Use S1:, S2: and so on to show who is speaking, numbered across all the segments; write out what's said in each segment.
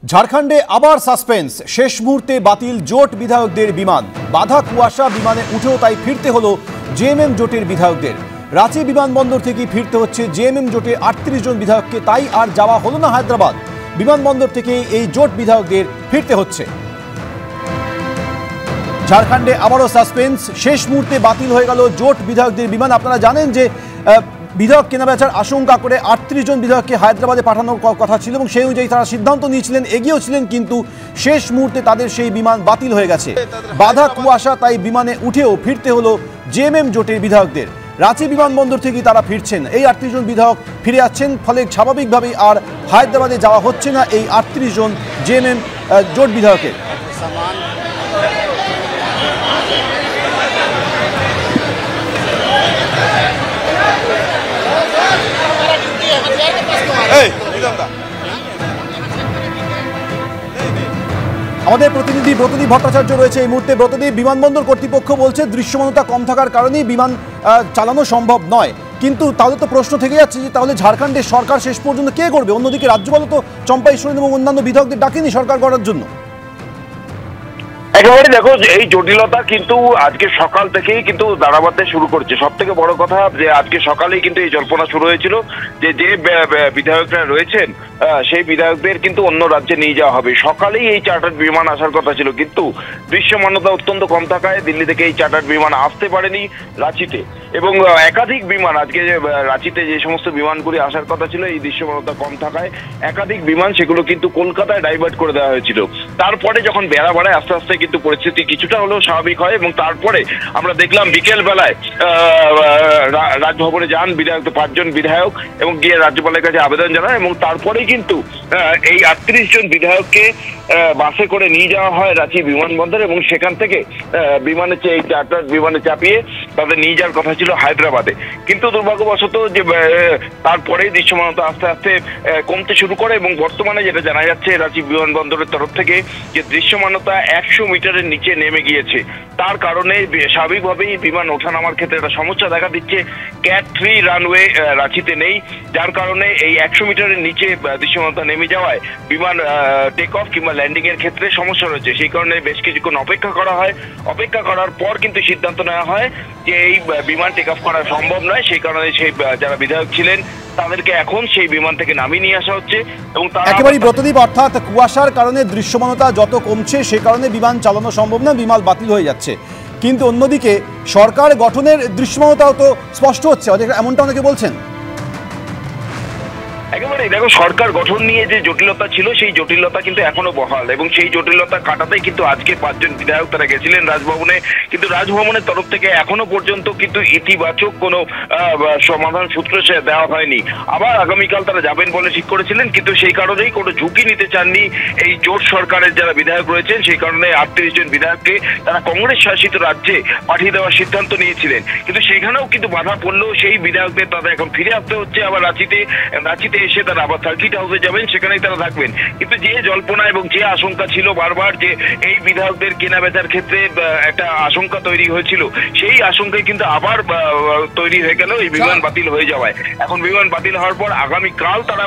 S1: ঝাড়খণ্ডে আবার সাসপেন্স, শেষ মুহূর্তে বাতিল জোট বিধায়কদের বিমান। বাধা কুয়াশা, বিমানে উঠেও তাই ফিরতে হলো জেএমএম জোটের বিধায়কদের। রাঁচি বিমানবন্দর থেকে ফিরতে হচ্ছে জেএমএম জোটে 38 জন বিধায়ককে, তাই আর যাওয়া হলো না হায়দ্রাবাদ। বিমানবন্দর থেকে এই জোট বিধায়কদের ফিরতে হচ্ছে। ঝাড়খণ্ডে আবারও সাসপেন্স, শেষ মুহূর্তে বাতিল হয়ে গেল জোট বিধায়কদের বিমান। আপনারা জানেন যে বিধায়ক কেনাবেচার আশঙ্কা করে 38 জন বিধায়ককে হায়দ্রাবাদে পাঠানোর কথা ছিল এবং সেই অনুযায়ী তারা সিদ্ধান্ত নিয়েছিলেন, এগিয়েও ছিলেন, কিন্তু শেষ মুহূর্তে তাদের সেই বিমান বাতিল হয়ে গেছে। বাধা কুয়াশা, তাই বিমানে উঠেও ফিরতে হলো জেএমএম জোটের বিধায়কদের। রাঁচি বিমানবন্দর থেকেই তারা ফিরছেন। এই 38 জন বিধায়ক ফিরে যাচ্ছেন, ফলে স্বাভাবিকভাবেই আর হায়দ্রাবাদে যাওয়া হচ্ছে না এই 38 জন জেএমএম জোট বিধায়কের। আমাদের প্রতিনিধি ব্রতদীপ ভট্টাচার্য রয়েছে এই মুহূর্তে। ব্রতদীপ, বিমানবন্দর কর্তৃপক্ষ বলছে দৃশ্যমানতা কম থাকার কারণেই বিমান চালানো সম্ভব নয়, কিন্তু তাহলে তো প্রশ্ন থেকে যাচ্ছে যে তাহলে ঝাড়খণ্ডের সরকার শেষ পর্যন্ত কে করবে? অন্যদিকে রাজ্যপালও তো চম্পাই সোরেন এবং অন্যান্য বিধায়কদের ডাকেনি সরকার করার জন্য।
S2: একেবারে দেখো, এই জটিলতা কিন্তু আজকে সকাল থেকেই কিন্তু দাঁড়াবাতে শুরু করছে। সব থেকে বড় কথা যে আজকে সকালেই কিন্তু এই জল্পনা শুরু হয়েছিল যে বিধায়করা রয়েছেন সেই বিধায়কদের কিন্তু অন্য রাজ্যে নিয়ে যাওয়া হবে। সকালেই এই চার্টার্ড বিমান আসার কথা ছিল, কিন্তু দৃশ্যমানতা অত্যন্ত কম থাকায় দিল্লি থেকে এই চার্টার্ড বিমান আসতে পারেনি রাঁচিতে। এবং একাধিক বিমান আজকে রাঁচিতে যে সমস্ত বিমানগুলি আসার কথা ছিল, এই দৃশ্যমানতা কম থাকায় একাধিক বিমান সেগুলো কিন্তু কলকাতায় ডাইভার্ট করে দেওয়া হয়েছিল। তারপরে যখন বেলা বাড়ায় আস্তে আস্তে কিন্তু পরিস্থিতি কিছুটা হলেও স্বাভাবিক হয় এবং তারপরে আমরা দেখলাম বিকেল বেলায় রাজভবনে যান বিধায়ক 5 জন বিধায়ক এবং গিয়ে রাজ্যপালের কাছে আবেদন জানান এবং তারপরেই কিন্তু এই 38 জন বিধায়ককে বাসে করে নিয়ে যাওয়া হয় রাঁচি বিমানবন্দর এবং সেখান থেকে এই চার্টার বিমানে চাপিয়ে তাদের নিয়ে যাওয়ার কথা ছিল হায়দ্রাবাদে। কিন্তু দুর্ভাগ্যবশত যে তারপরেই দৃশ্যমানতা আস্তে আস্তে কমতে শুরু করে এবং বর্তমানে যেটা জানা যাচ্ছে রাঁচি বিমানবন্দরের তরফ থেকে যে দৃশ্যমানতা 100 মিটারের নিচে নেমে গিয়েছে। তার কারণে স্বাভাবিকভাবেই বিমান ওঠানামার ক্ষেত্রে একটা সমস্যা দেখা দিচ্ছে। ক্যাট 3 রানওয়ে রাঁচিতে নেই, যার কারণে এই 100 মিটারের নিচে দৃশ্যমানতা নেমে যাওয়ায় বিমান টেক অফ কিংবা ল্যান্ডিং এর ক্ষেত্রে সমস্যা রয়েছে। সেই কারণে বেশ কিছুক্ষণ অপেক্ষা করা হয়। অপেক্ষা করার পর কিন্তু সিদ্ধান্ত নেওয়া হয় যে এই বিমান টেক অফ করা সম্ভব নয়। সেই কারণে সেই যারা বিধায়ক ছিলেন তাদেরকে এখন সেই বিমান থেকে নামিয়ে নিয়ে আসা হচ্ছে এবং
S1: একেবারেই ব্রতদীপ, অর্থাৎ কুয়াশার কারণে দৃশ্যমানতা যত কমছে সে কারণে বিমান চালানো সম্ভব না, বিমান বাতিল হয়ে যাচ্ছে। কিন্তু অন্যদিকে সরকার গঠনের দৃশ্যমানতাও তো স্পষ্ট হচ্ছে, এমনটা অনেকে বলছেন।
S2: একেবারে দেখো, সরকার গঠন নিয়ে যে জটিলতা ছিল সেই জটিলতা কিন্তু এখনো বহাল এবং সেই জটিলতা কাটাতেই কিন্তু আজকে 5 জন বিধায়ক তারা গেছিলেন রাজভবনে। কিন্তু রাজভবনের তরফ থেকে এখনো পর্যন্ত কিন্তু ইতিবাচক কোনো সমাধান সূত্র দেওয়া হয়নি। আবার আগামীকাল তারা যাবেন বলে ঠিক করেছিলেন, কিন্তু সেই কারণেই কোনো ঝুঁকি নিতে চাননি এই জোট সরকারের যারা বিধায়ক রয়েছেন। সেই কারণে 38 জন বিধায়ককে তারা কংগ্রেস শাসিত রাজ্যে পাঠিয়ে দেওয়ার সিদ্ধান্ত নিয়েছিলেন, কিন্তু সেখানেও কিন্তু বাধা পড়লেও সেই বিধায়কদের তাদের এখন ফিরে আসতে হচ্ছে আবার রাঁচিতে এসে তারা আবার সার্কিট হাউসে যাবেন, সেখানেই তারা থাকবেন। কিন্তু যে জল্পনা এবং যে আশঙ্কা ছিল বারবার যে এই বিধায়কদের কেনাবেচার ক্ষেত্রে একটা আশঙ্কা তৈরি হয়েছিল, সেই আশঙ্কায় কিন্তু আবার তৈরি হয়ে গেল এই বিমান বাতিল হয়ে যাওয়ায়। এখন বিমান বাতিল হওয়ার পর আগামীকাল তারা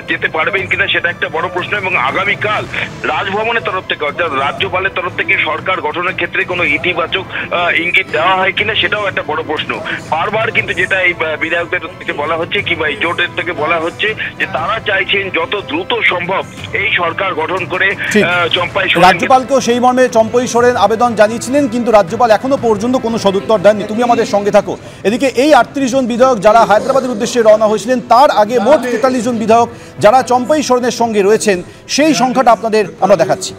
S2: যেতে পারবেন কিনা সেটা একটা বড় প্রশ্ন এবং আগামীকাল রাজভবনের তরফ থেকে অর্থাৎ রাজ্যপালের তরফ থেকে সরকার গঠনের ক্ষেত্রে কোনো ইতিবাচক ইঙ্গিত দেওয়া হয় কিনা সেটাও একটা বড় প্রশ্ন। বারবার কিন্তু যেটা এই বিধায়কদের থেকে বলা হচ্ছে কিংবা এই জোটের থেকে বলা হচ্ছে যে তারা চাইছেন যত দ্রুত সম্ভব এই সরকার গঠন করে চম্পাই সোরেন।
S1: রাজ্যপালকেও সেই মর্মে চম্পাই সোরেন আবেদন জানিয়েছিলেন, কিন্তু রাজ্যপাল এখনো পর্যন্ত কোনো সদুত্তর দেননি। তুমি আমাদের সঙ্গে থাকো। এদিকে এই 38 জন বিধায়ক যারা হায়দ্রাবাদের উদ্দেশ্যে রওনা হয়েছিলেন, তার আগে মোট 43 জন বিধায়ক যারা চম্পাই সোরেনের সঙ্গে রয়েছেন, সেই সংখ্যাটা আপনাদের আমরা দেখাচ্ছি।